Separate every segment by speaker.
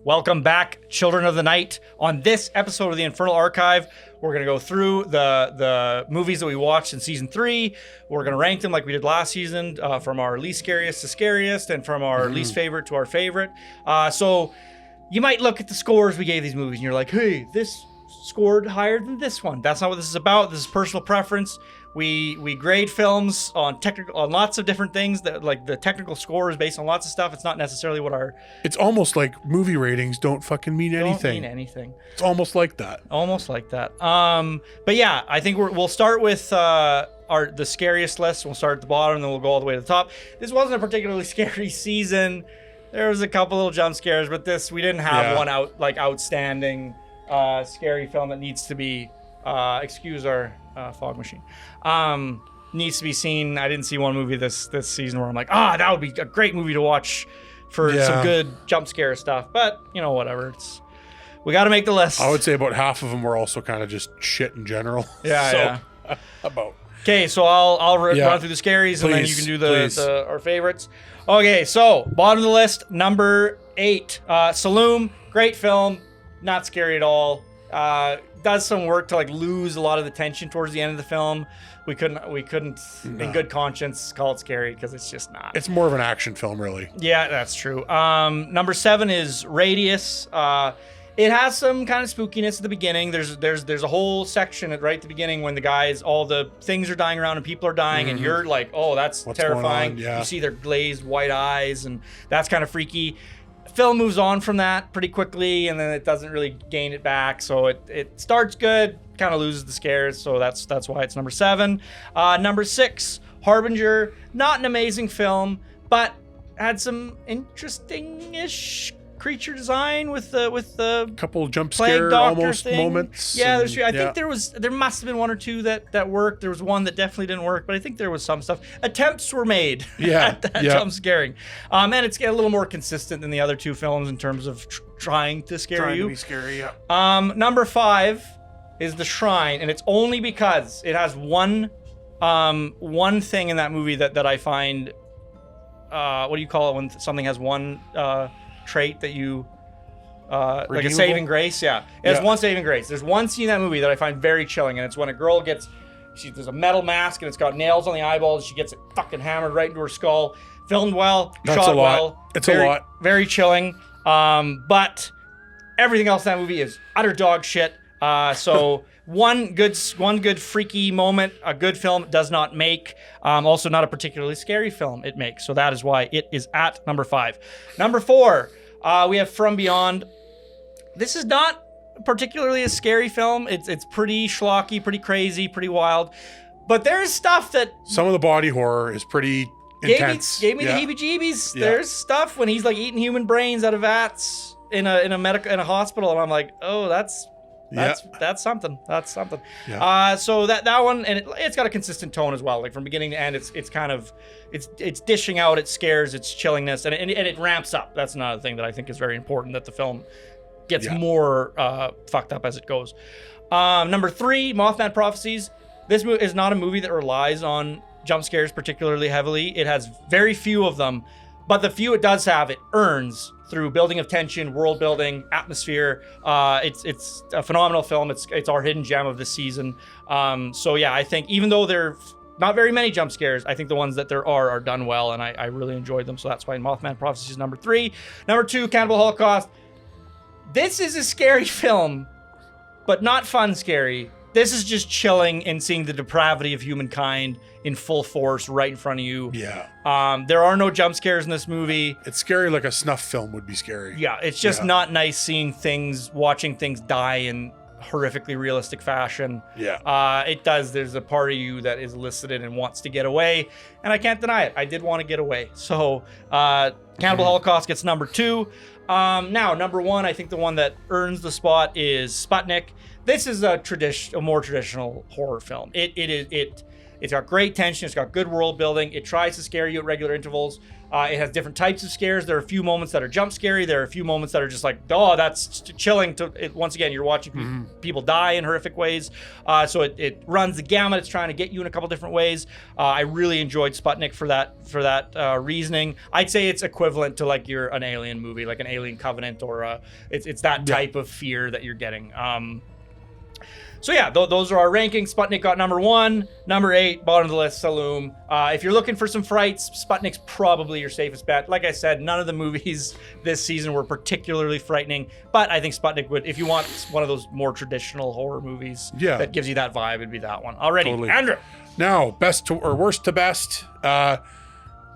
Speaker 1: Welcome back, Children of the Night. On this episode of the Infernal Archive, we're going to go through the movies that we watched in season 3. We're going to rank them like we did last season, from our least scariest to scariest, and from our least favorite to our favorite. So you might look at the scores we gave these movies, and you're like, hey, this scored higher than this one. That's not what this is about. This is personal preference. We grade films on lots of different things. That like the technical score is based on lots of stuff. It's not necessarily what our.
Speaker 2: It's almost like movie ratings don't fucking mean anything.
Speaker 1: Don't mean anything.
Speaker 2: It's almost like that.
Speaker 1: Almost like that. But yeah, I think we'll start with the scariest list. We'll start at the bottom, and then we'll go all the way to the top. This wasn't a particularly scary season. There was a couple little jump scares, but we didn't have one outstanding scary film that needs to be. Excuse our fog machine. Needs to be seen. I didn't see one movie this season where I'm like, that would be a great movie to watch for some good jump scare stuff. But whatever. We got to make the list.
Speaker 2: I would say about half of them were also kind of just shit in general.
Speaker 1: Yeah.
Speaker 2: About.
Speaker 1: Okay, so I'll run through the scaries, and then you can do our favorites. Okay, so bottom of the list, number 8, Saloon. Great film, not scary at all. Does some work to lose a lot of the tension towards the end of the film. We couldn't in good conscience call it scary because it's just not. It's
Speaker 2: more of an action film, really.
Speaker 1: Yeah, that's true. Number 7 is Radius. It has some kind of spookiness at the beginning. There's a whole section right at the beginning when all the things are dying around and people are dying, and you're like, oh, that's What's terrifying. Yeah. You see their glazed white eyes, and that's kind of freaky. Film moves on from that pretty quickly, and then it doesn't really gain it back. So it starts good, kind of loses the scares. So that's why it's number 7. Number 6, Harbinger. Not an amazing film, but had some interesting-ish creature design with the
Speaker 2: couple jump scare almost thing. Moments.
Speaker 1: Yeah, there's. I think there must have been one or two that worked. There was one that definitely didn't work, but I think there was some stuff. Attempts were made at jump scaring, and it's a little more consistent than the other 2 films in terms of trying to scare you.
Speaker 2: Trying to be scary, yeah.
Speaker 1: Number 5 is The Shrine, and it's only because it has one thing in that movie that I find. What do you call it when something has one? Trait that you like a saving grace. It has one saving grace. There's one scene in that movie that I find very chilling, and it's when a girl there's a metal mask and it's got nails on the eyeballs. She gets it fucking hammered right into her skull. Filmed well, shot well.
Speaker 2: It's a lot.
Speaker 1: Very chilling. But everything else in that movie is utter dog shit. So one good freaky moment a good film does not make. Also not a particularly scary film it makes. So that is why it is at number 5. Number 4, we have From Beyond. This is not particularly a scary film. It's pretty schlocky, pretty crazy, pretty wild. But there's stuff that
Speaker 2: some of the body horror is pretty intense.
Speaker 1: Gave me the heebie-jeebies. Yeah. There's stuff when he's eating human brains out of vats in a hospital, and I'm like, oh, that's something. That's something. Yeah. So that one, and it's got a consistent tone as well. From beginning to end, it's dishing out its scares, its chillingness, and it ramps up. That's another thing that I think is very important, that the film gets more fucked up as it goes. Number 3, Mothman Prophecies. This movie is not a movie that relies on jump scares particularly heavily. It has very few of them, but the few it does have, it earns through building of tension, world building, atmosphere. It's a phenomenal film. It's our hidden gem of this season. So yeah, I think even though there are not very many jump scares, I think the ones that there are done well, and I really enjoyed them. So that's why Mothman Prophecies is number 3. Number 2, Cannibal Holocaust. This is a scary film, but not fun scary. This is just chilling and seeing the depravity of humankind in full force right in front of you.
Speaker 2: Yeah.
Speaker 1: There are no jump scares in this movie.
Speaker 2: It's scary like a snuff film would be scary.
Speaker 1: Yeah, it's just not nice watching things die in horrifically realistic fashion.
Speaker 2: Yeah.
Speaker 1: It does. There's a part of you that is elicited and wants to get away, and I can't deny it. I did want to get away. So Cannibal Holocaust gets number 2. Now, number 1, I think the one that earns the spot is Sputnik. This is a more traditional horror film. It It's got great tension. It's got good world building. It tries to scare you at regular intervals. It has different types of scares. There are a few moments that are jump scary. There are a few moments that are just like, oh, that's chilling. Once again, you're watching people die in horrific ways. So it runs the gamut. It's trying to get you in a couple different ways. I really enjoyed Sputnik for that reasoning. I'd say it's equivalent to like an Alien movie, like an Alien Covenant, or it's that type of fear that you're getting. So yeah, those are our rankings. Sputnik got number 1, number 8, bottom of the list, Saloom. If you're looking for some frights, Sputnik's probably your safest bet. Like I said, none of the movies this season were particularly frightening, but I think Sputnik would, if you want one of those more traditional horror movies that gives you that vibe, it'd be that one. Alrighty, totally. Andrew.
Speaker 2: Now, best to or worst to best.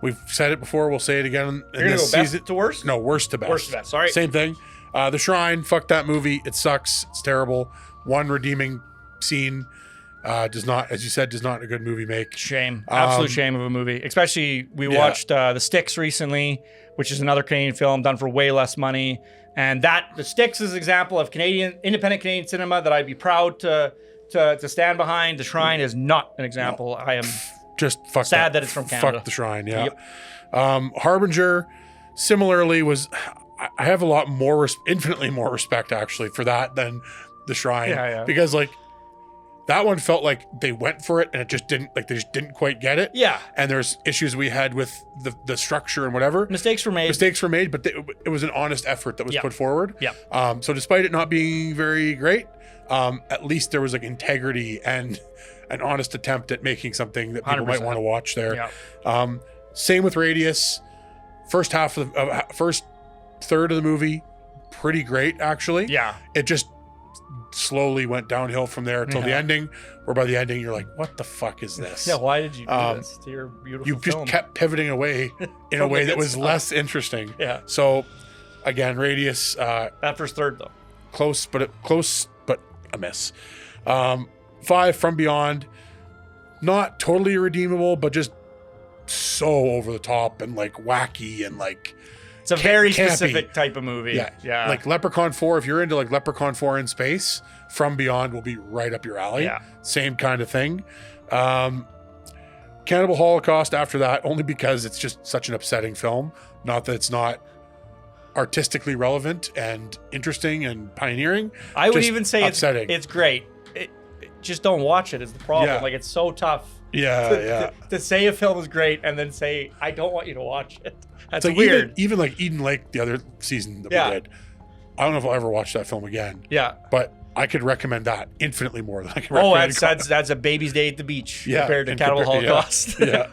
Speaker 2: We've said it before. We'll say it again.
Speaker 1: You're gonna go best to worst?
Speaker 2: No, worst to best.
Speaker 1: Worst to best. Sorry.
Speaker 2: Same thing. The Shrine. Fuck that movie. It sucks. It's terrible. One redeeming scene. Does not, as you said, does not a good movie make.
Speaker 1: Shame. Absolute shame of a movie. Especially, we watched The Sticks recently, which is another Canadian film done for way less money. And The Sticks is an example of independent Canadian cinema that I'd be proud to stand behind. The Shrine is not an example. I am
Speaker 2: just
Speaker 1: sad that it's from Canada.
Speaker 2: Fuck The Shrine, yeah. Yep. Harbinger, similarly, I have a lot more, infinitely more respect actually for that than The Shrine. Yeah. Because like, that one felt like they went for it and it just didn't, like they just didn't quite get it.
Speaker 1: Yeah.
Speaker 2: And there's issues we had with the structure and whatever.
Speaker 1: Mistakes were made,
Speaker 2: but it was an honest effort that was put forward.
Speaker 1: Yeah.
Speaker 2: So despite it not being very great, at least there was like integrity and an honest attempt at making something that people 100%. Might want to watch there.
Speaker 1: Yeah.
Speaker 2: Same with Radius. First third of the movie, pretty great actually.
Speaker 1: Yeah.
Speaker 2: It just slowly went downhill from there until the ending, where by the ending you're like, what the fuck is this?
Speaker 1: Yeah, why did you do this to your beautiful
Speaker 2: You just kept pivoting away in a way that was less interesting.
Speaker 1: Yeah.
Speaker 2: So again, Radius,
Speaker 1: that first third though.
Speaker 2: Close but a miss. 5, From Beyond, not totally redeemable, but just so over the top and like wacky and like
Speaker 1: it's a very specific type of movie. Yeah.
Speaker 2: Like Leprechaun 4, if you're into like Leprechaun 4 in space, From Beyond will be right up your alley.
Speaker 1: Yeah.
Speaker 2: Same kind of thing. Cannibal Holocaust after that, only because it's just such an upsetting film. Not that it's not artistically relevant and interesting and pioneering.
Speaker 1: I would even say
Speaker 2: upsetting.
Speaker 1: It's great. Just don't watch it is the problem.
Speaker 2: Yeah.
Speaker 1: Like it's so tough.
Speaker 2: To
Speaker 1: say a film is great and then say, I don't want you to watch it. That's
Speaker 2: like
Speaker 1: weird.
Speaker 2: Even like Eden Lake, the other season that we did. I don't know if I'll ever watch that film again.
Speaker 1: Yeah.
Speaker 2: But I could recommend that infinitely more than I can recommend.
Speaker 1: That's a baby's day at the beach compared to Cannibal Holocaust.
Speaker 2: Yeah.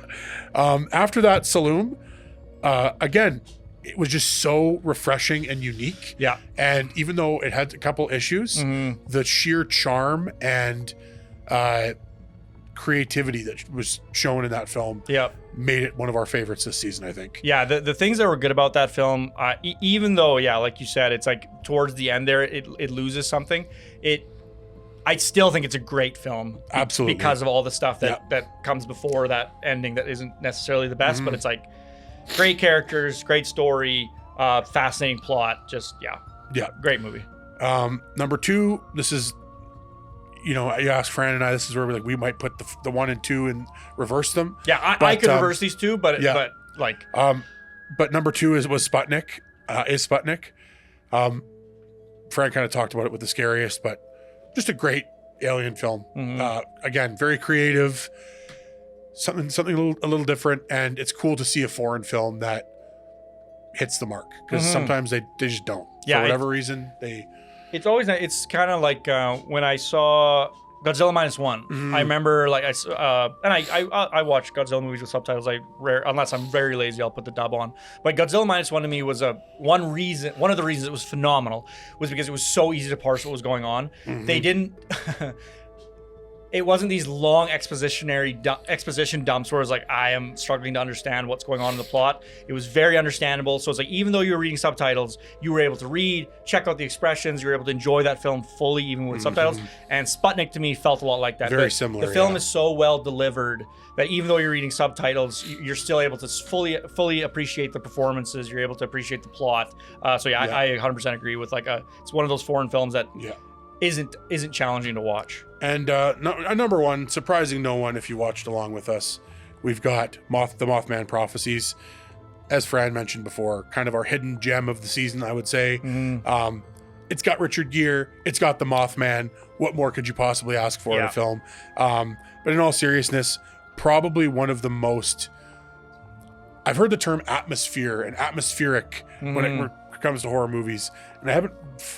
Speaker 2: After that, Saloom, again, it was just so refreshing and unique.
Speaker 1: Yeah.
Speaker 2: And even though it had a couple issues, the sheer charm and creativity that was shown in that film made it one of our favorites this season, I think.
Speaker 1: Yeah, the things that were good about that film, even though, like you said, it's like towards the end there, it loses something. I still think it's a great film.
Speaker 2: Absolutely.
Speaker 1: Because of all the stuff that comes before that ending that isn't necessarily the best, but it's like great characters, great story, fascinating plot, just, great movie.
Speaker 2: Number 2, this is, you asked Fran and I, this is where we might put the 1 and 2 and reverse them.
Speaker 1: Yeah, I could reverse these two, but
Speaker 2: number 2 was Sputnik. Is Sputnik. Fran kind of talked about it with the scariest, but just a great alien film. Again, very creative, something a little different, and it's cool to see a foreign film that hits the mark, because sometimes they just don't. For whatever reason, they.
Speaker 1: It's always, it's kind of like when I saw Godzilla -1. I remember I watch Godzilla movies with subtitles. Unless I'm very lazy, I'll put the dub on. But Godzilla -1 to me was one of the reasons it was phenomenal was because it was so easy to parse what was going on. They didn't. It wasn't these long exposition dumps where it's like, I am struggling to understand what's going on in the plot. It was very understandable. So it's like, even though you were reading subtitles, you were able to read, check out the expressions, you were able to enjoy that film fully, even with subtitles. And Sputnik to me felt a lot like that.
Speaker 2: Very similar.
Speaker 1: The film is so well delivered that even though you're reading subtitles, you're still able to fully appreciate the performances. You're able to appreciate the plot. I 100% agree with it's one of those foreign films that isn't challenging to watch.
Speaker 2: And number one, surprising no one if you watched along with us, we've got the Mothman Prophecies. As Fran mentioned before, kind of our hidden gem of the season, I would say. Mm-hmm. It's got Richard Gere. It's got the Mothman. What more could you possibly ask for in a film? But in all seriousness, probably one of the most... I've heard the term atmosphere and atmospheric when it comes to horror movies, and I haven't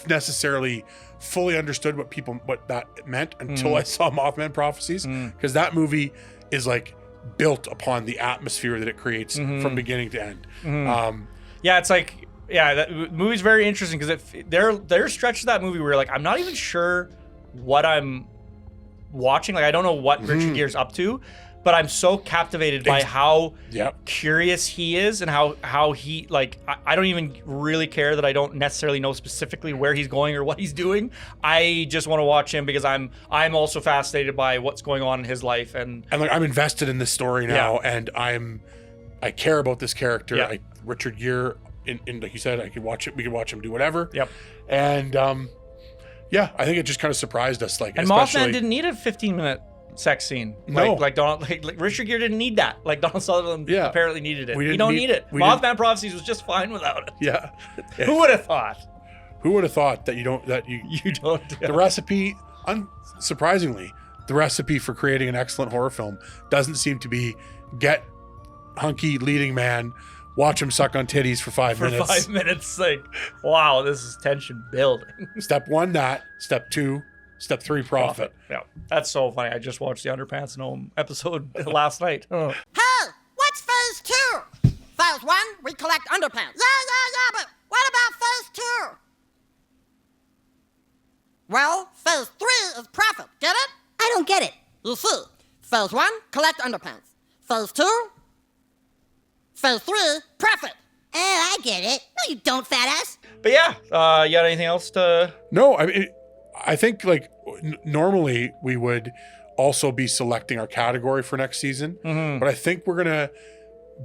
Speaker 2: necessarily fully understood what that meant until I saw Mothman Prophecies, because that movie is like built upon the atmosphere that it creates from beginning to end.
Speaker 1: It's like, that movie's very interesting because there are stretches of that movie where like I'm not even sure what I'm watching. Like I don't know what Richard Gere's up to, but I'm so captivated by how curious he is and how he, like, I don't even really care that I don't necessarily know specifically where he's going or what he's doing. I just want to watch him because I'm also fascinated by what's going on in his life. And
Speaker 2: like I'm invested in this story now, and I care about this character. Richard Gere, in like you said, I could watch it. We could watch him do whatever.
Speaker 1: Yep.
Speaker 2: And I think it just kind of surprised us. Like,
Speaker 1: and Mothman didn't need a 15-minute sex scene. Like Richard Gere didn't need that. Like Donald Sutherland apparently needed it. You don't need it. Mothman Prophecies was just fine without it.
Speaker 2: Yeah.
Speaker 1: Who would have thought?
Speaker 2: Who would have thought that you don't? The recipe, unsurprisingly, the recipe for creating an excellent horror film doesn't seem to be get hunky leading man, watch him suck on titties for 5 minutes.
Speaker 1: 5 minutes, like, wow, this is tension building.
Speaker 2: Step 1, that. Step 2, Step 3, profit.
Speaker 1: Yeah, that's so funny. I just watched the Underpants Gnome episode last night.
Speaker 3: Hey, what's phase 2? Phase 1, we collect underpants. Yeah, but what about phase 2? Well, phase 3 is profit. Get it?
Speaker 4: I don't get it.
Speaker 3: You see, phase 1, collect underpants. Phase 2, phase 3, profit.
Speaker 4: Oh, I get it. No, you don't, fat ass.
Speaker 1: But yeah, you got anything else to...
Speaker 2: No, I think like normally we would also be selecting our category for next season, but I think we're gonna,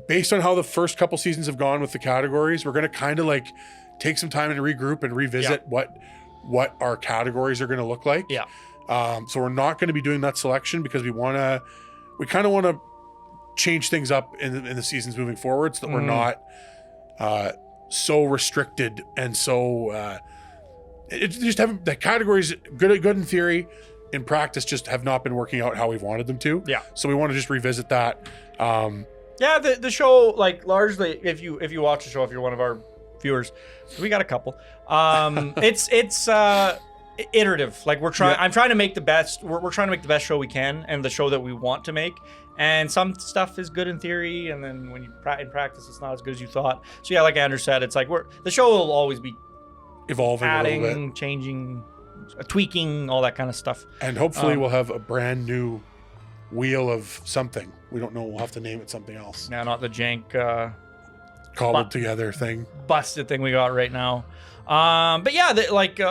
Speaker 2: based on how the first couple seasons have gone with the categories, we're gonna kind of like take some time and regroup and revisit what our categories are gonna look like.
Speaker 1: Yeah.
Speaker 2: So we're not going to be doing that selection because we kind of want to change things up in the seasons moving forward so that we're not so restricted and so it just haven't, the categories good in theory, in practice just have not been working out how we've wanted them to.
Speaker 1: Yeah.
Speaker 2: So we want to just revisit that.
Speaker 1: The show, like, largely, if you watch the show, if you're one of our viewers, we got a couple. It's iterative. Like I'm trying to make the best. We're trying to make the best show we can, and the show that we want to make. And some stuff is good in theory, and then when you in practice, it's not as good as you thought. So yeah, like Andrew said, it's like the show will always be
Speaker 2: evolving,
Speaker 1: adding,
Speaker 2: a little bit,
Speaker 1: changing, tweaking, all that kind of stuff.
Speaker 2: And hopefully, we'll have a brand new wheel of something. We don't know. We'll have to name it something else.
Speaker 1: Yeah, not the jank
Speaker 2: cobbled together thing,
Speaker 1: busted thing we got right now. But yeah,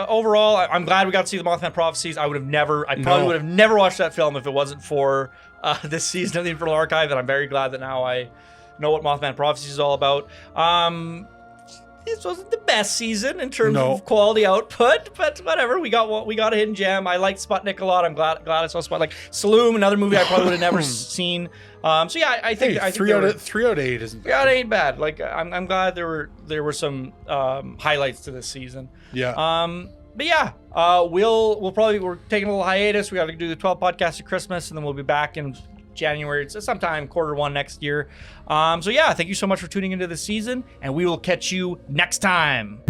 Speaker 1: overall, I'm glad we got to see the Mothman Prophecies. I probably would have never watched that film if it wasn't for this season of the Infernal Archive, and I'm very glad that now I know what Mothman Prophecies is all about. This wasn't the best season in terms of quality output, but whatever. We got a hidden gem. I liked Sputnik a lot. I'm glad I saw Sputnik. Like Saloom, another movie I probably would have never seen. So yeah, I think
Speaker 2: 3 out of 8 isn't bad.
Speaker 1: Yeah, it ain't bad. Like I'm glad there were some highlights to this season.
Speaker 2: Yeah.
Speaker 1: But yeah, we're taking a little hiatus. We got to do the 12 podcasts at Christmas, and then we'll be back in January. It's sometime Q1 next year. So yeah, thank you so much for tuning into this season, and we will catch you next time.